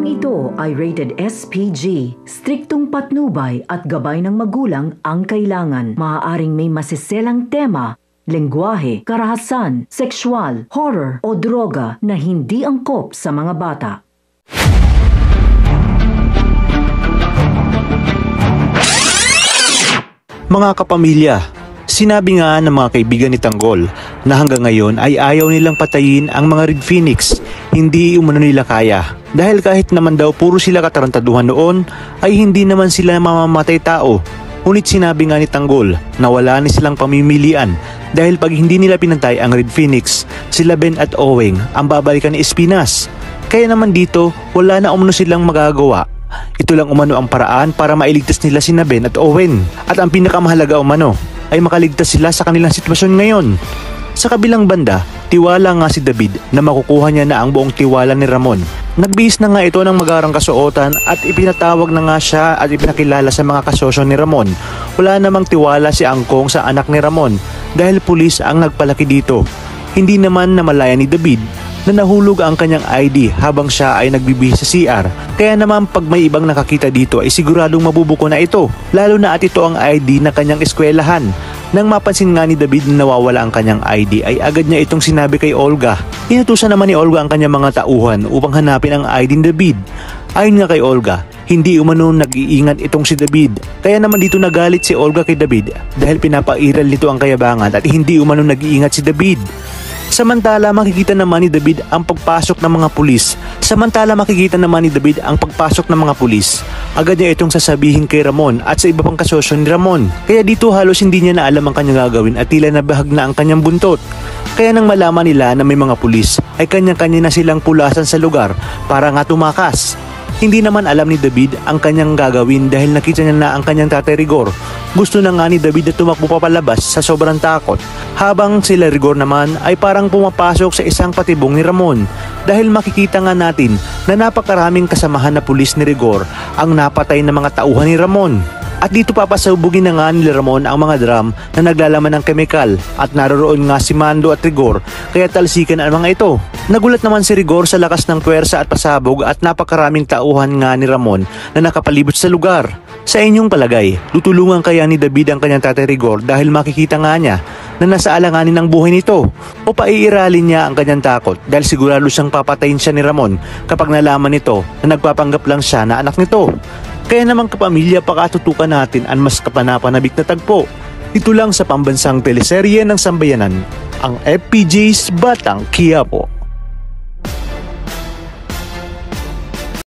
Programang ito ay rated SPG. Striktong patnubay at gabay ng magulang ang kailangan. Maaaring may masiselang tema, lengguwahe, karahasan, sexual, horror o droga na hindi angkop sa mga bata. Mga kapamilya, sinabi nga ng mga kaibigan ni Tanggol na hanggang ngayon ay ayaw nilang patayin ang mga Red Phoenix. Hindi umano nila kaya. Dahil kahit naman daw puro sila katarantaduhan noon, ay hindi naman sila mamamatay tao. Ngunit sinabi nga ni Tanggol na wala na silang pamimilian dahil pag hindi nila pinatay ang Red Phoenix, sila Ben at Oweng ang babalikan ni Espinas. Kaya naman dito, wala na umano silang magagawa. Ito lang umano ang paraan para mailigtas nila sina Ben at Owen. At ang pinakamahalaga umano ay makaligtas sila sa kanilang sitwasyon ngayon. Sa kabilang banda, tiwala nga si David na makukuha niya na ang buong tiwala ni Ramon. Nagbihis na nga ito ng magarang kasuotan at ipinatawag na nga siya at ipinakilala sa mga kasosyo ni Ramon. Wala namang tiwala si Angkong sa anak ni Ramon dahil pulis ang nagpalaki dito. Hindi naman namalaya ni David na nahulog ang kanyang ID habang siya ay nagbibihis sa CR. Kaya naman pag may ibang nakakita dito ay siguradong mabubuko na ito. Lalo na at ito ang ID na kanyang eskwelahan. Nang mapansin nga ni David na nawawala ang kanyang ID ay agad niya itong sinabi kay Olga. Inutusan naman ni Olga ang kanyang mga tauhan upang hanapin ang ID ni David. Ayon nga kay Olga, hindi umano nag-iingat itong si David. Kaya naman dito nagalit si Olga kay David dahil pinapairal nito ang kayabangan at hindi umano nag-iingat si David. Samantala makikita naman ni David ang pagpasok ng mga pulis. Agad niya itong sasabihin kay Ramon at sa iba pang kasosyo ni Ramon. Kaya dito halos hindi niya na alam ang kanyang gagawin at tila nabahag na ang kanyang buntot. Kaya nang malaman nila na may mga pulis ay kanya-kanya na silang pulasan sa lugar para nga tumakas. Hindi naman alam ni David ang kanyang gagawin dahil nakita niya na ang kanyang tatay Rigor. Gusto na nga ni David na tumakbo papalabas sa sobrang takot. Habang sila Rigor naman ay parang pumapasok sa isang patibong ni Ramon. Dahil makikita nga natin na napakaraming kasamahan na pulis ni Rigor ang napatay na mga tauhan ni Ramon. At dito papasabugin na nga ni Ramon ang mga drum na naglalaman ng kemikal at naroroon nga si Mando at Rigor kaya talsikan ang mga ito. Nagulat naman si Rigor sa lakas ng puwersa at pasabog at napakaraming tauhan nga ni Ramon na nakapalibot sa lugar. Sa inyong palagay, tutulungan kaya ni David ang kanyang tatay Rigor dahil makikita nga niya na nasa alanganin ang buhay nito o paiiralin niya ang kanyang takot dahil sigurado siyang papatayin siya ni Ramon kapag nalaman nito na nagpapanggap lang siya na anak nito. Kaya naman kapamilya, pakatutukan natin ang mas kapanapanabik na tagpo. Ito lang sa pambansang teleserye ng sambayanan, ang FPJ's Batang Quiapo.